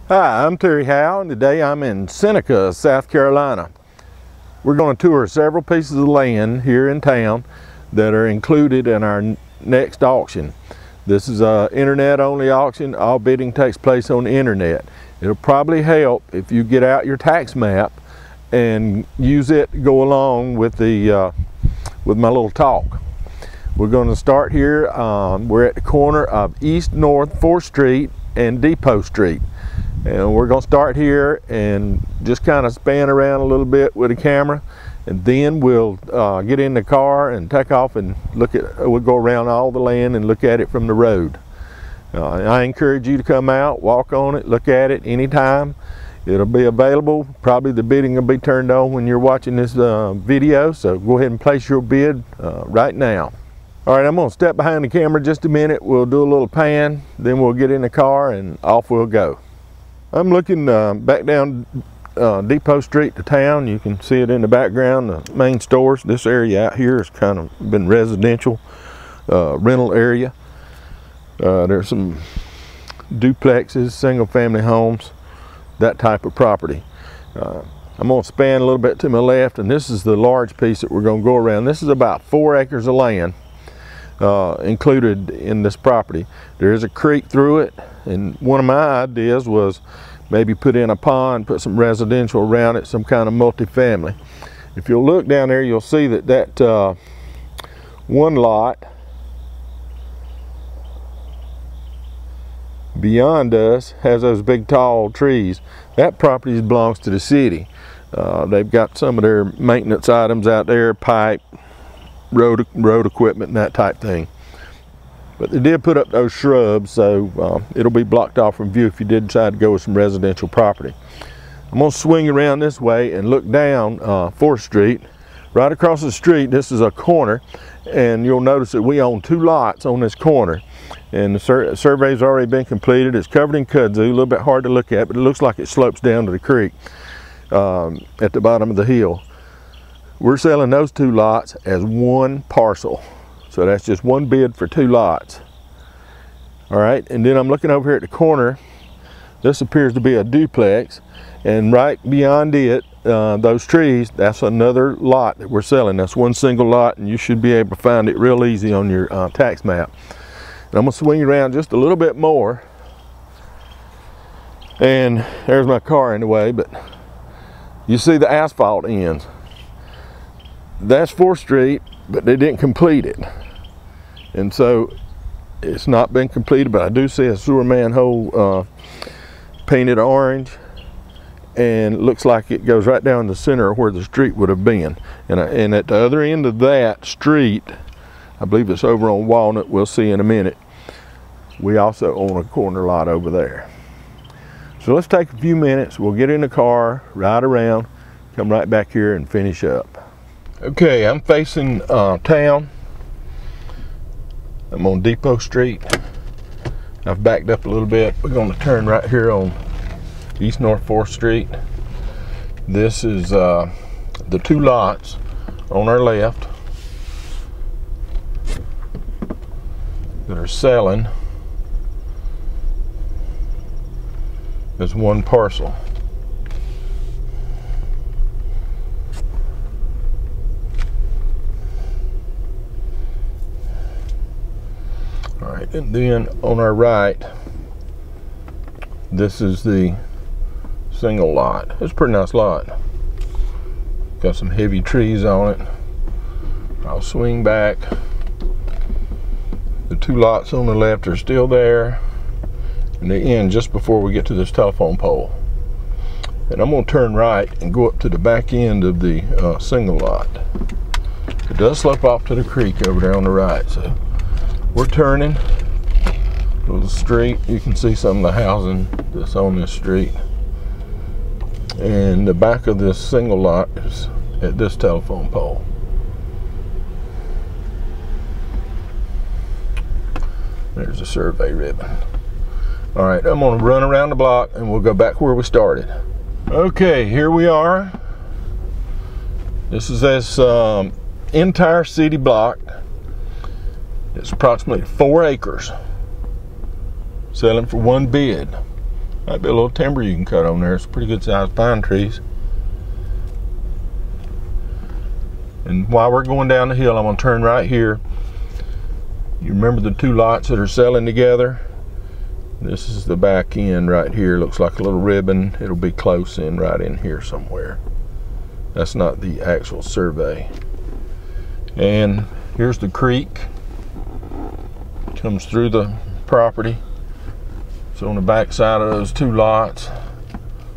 Hi, I'm Terry Howe, and today I'm in Seneca, South Carolina. We're going to tour several pieces of land here in town that are included in our next auction. This is an internet-only auction. All bidding takes place on the internet. It'll probably help if you get out your tax map and use it to go along with the with my little talk. We're going to start here. We're at the corner of East North 4th Street and Depot Street. And we're going to start here and just kind of span around a little bit with the camera, and then we'll get in the car and take off and we'll go around all the land and look at it from the road. I encourage you to come out, walk on it, look at it anytime. It'll be available. Probably the bidding will be turned on when you're watching this video, so go ahead and place your bid right now. All right, I'm going to step behind the camera just a minute. We'll do a little pan, then we'll get in the car and off we'll go. I'm looking back down Depot Street to town. You can see it in the background, the main stores. This area out here has kind of been residential, rental area. There's some duplexes, single family homes, that type of property. I'm going to span a little bit to my left, and this is the large piece that we're going to go around. This is about 4 acres of land included in this property. There is a creek through it, and one of my ideas was maybe put in a pond, put some residential around it, some kind of multifamily. If you'll look down there, you'll see that one lot beyond us has those big tall trees. That property belongs to the city. They've got some of their maintenance items out there, pipe, road equipment and that type thing. But they did put up those shrubs, so it'll be blocked off from view if you did decide to go with some residential property. I'm going to swing around this way and look down 4th Street. Right across the street, this is a corner, and you'll notice that we own 2 lots on this corner. And the survey's already been completed. It's covered in kudzu, a little bit hard to look at, but it looks like it slopes down to the creek at the bottom of the hill. We're selling those 2 lots as one parcel. So that's just one bid for 2 lots. All right, and then I'm looking over here at the corner. This appears to be a duplex, and right beyond it, those trees, that's another lot that we're selling. That's one single lot, and you should be able to find it real easy on your tax map. And I'm gonna swing around just a little bit more, and there's my car in the way, but you see the asphalt ends. That's 4th Street, but they didn't complete it. And so it's not been completed, but I do see a sewer manhole painted orange, and it looks like it goes right down the center of where the street would have been. And at the other end of that street, I believe it's over on Walnut, we'll see in a minute, we also own a corner lot over there. So let's take a few minutes, we'll get in the car, ride around, come right back here and finish up. Okay, I'm facing town. I'm on Depot Street. I've backed up a little bit. We're going to turn right here on East North 4th Street. This is the 2 lots on our left that are selling as one parcel. And then on our right, this is the single lot. It's a pretty nice lot. Got some heavy trees on it. I'll swing back. The 2 lots on the left are still there, and they end just before we get to this telephone pole. And I'm going to turn right and go up to the back end of the single lot. It does slope off to the creek over there on the right, so we're turning to the street. You can see some of the housing that's on this street, and the back of this single lot is at this telephone pole. There's a survey ribbon. All right, I'm going to run around the block and we'll go back where we started. Okay, here we are. This is this entire city block. It's approximately 4 acres, selling for one bid. Might be a little timber you can cut on there. It's pretty good sized pine trees. And while we're going down the hill, I'm going to turn right here. You remember the two lots that are selling together? This is the back end right here. Looks like a little ribbon. It'll be close in right in here somewhere. That's not the actual survey. And here's the creek. Comes through the property. It's on the back side of those two lots.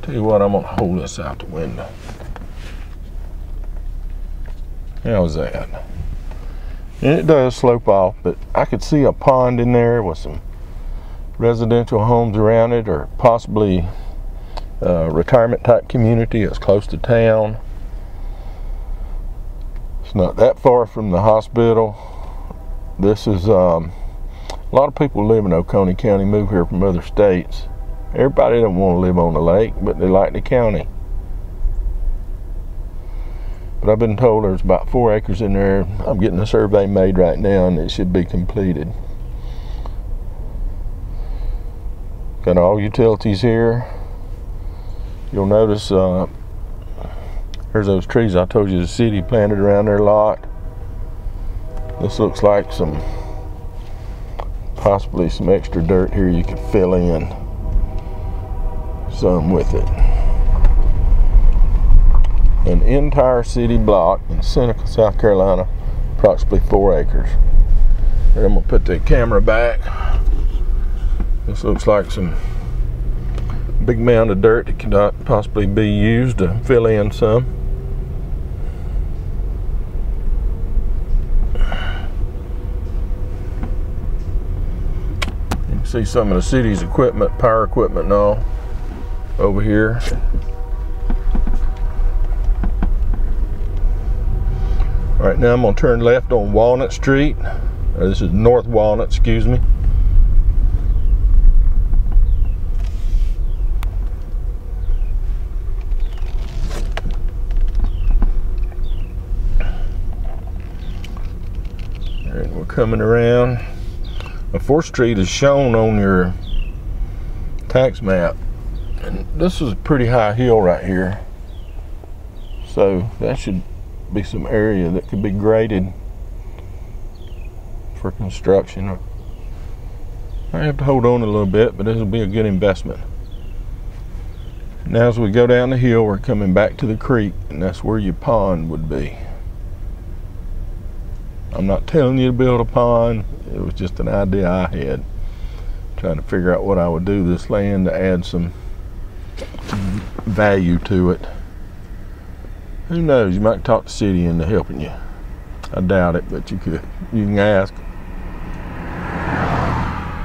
Tell you what, I'm going to hold this out the window. How's that? And it does slope off, but I could see a pond in there with some residential homes around it, or possibly a retirement type community. It's close to town. It's not that far from the hospital. This is a lot of people live in Oconee County, move here from other states. Everybody don't want to live on the lake, but they like the county. But I've been told there's about 4 acres in there. I'm getting a survey made right now, and it should be completed. Got all utilities here. You'll notice there's those trees I told you the city planted around their lot. This looks like possibly some extra dirt here you could fill in some with it. An entire city block in Seneca, South Carolina, approximately 4 acres. And I'm gonna put the camera back. This looks like some big mound of dirt that could possibly be used to fill in some. You can see some of the city's equipment, power equipment and all over here. All right, now I'm going to turn left on Walnut Street. This is North Walnut, excuse me. And we're coming around. The 4th Street is shown on your tax map. And this is a pretty high hill right here. So that should be some area that could be graded for construction. I have to hold on a little bit, but this will be a good investment. Now as we go down the hill, we're coming back to the creek, and that's where your pond would be. I'm not telling you to build a pond. It was just an idea I had, trying to figure out what I would do to this land to add some value to it. Who knows, you might talk the city into helping you. I doubt it, but you could. You can ask.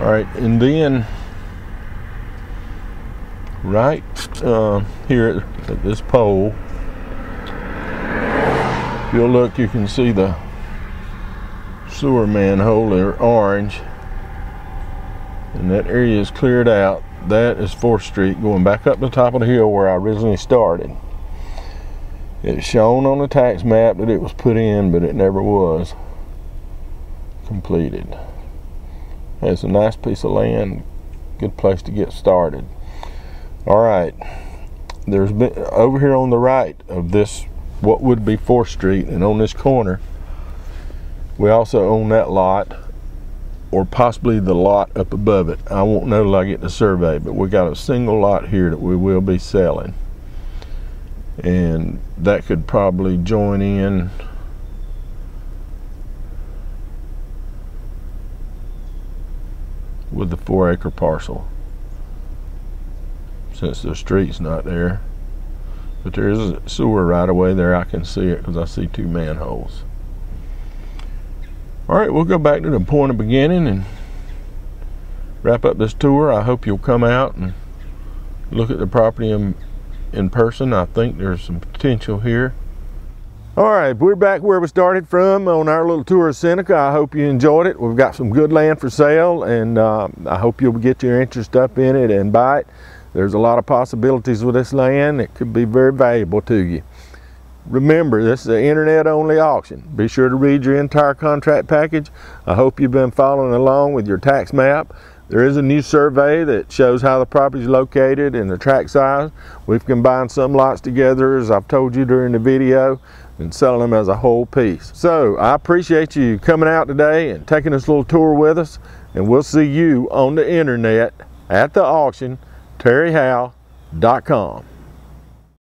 All right, and then right here at this pole, if you'll look, you can see the sewer manhole there, orange, and that area is cleared out. That is 4th Street going back up the top of the hill where I originally started. It's shown on the tax map that it was put in, but it never was completed. It's a nice piece of land, good place to get started. All right, there's been over here on the right of this, what would be 4th Street, and on this corner, we also own that lot, or possibly the lot up above it. I won't know till I get the survey, but we got a single lot here that we will be selling. And that could probably join in with the 4 acre parcel, since the street's not there. But there is a sewer right away there. I can see it because I see 2 manholes. All right, we'll go back to the point of beginning and wrap up this tour. I hope you'll come out and look at the property in person. I think there's some potential here. All right, we're back where we started from on our little tour of Seneca. I hope you enjoyed it. We've got some good land for sale, and I hope you'll get your interest up in it and buy it. There's a lot of possibilities with this land. It could be very valuable to you. Remember, this is an internet-only auction. Be sure to read your entire contract package. I hope you've been following along with your tax map. There is a new survey that shows how the property is located and the tract size. We've combined some lots together, as I've told you during the video, and selling them as a whole piece. So I appreciate you coming out today and taking this little tour with us, and we'll see you on the internet at the auction, terryhowe.com.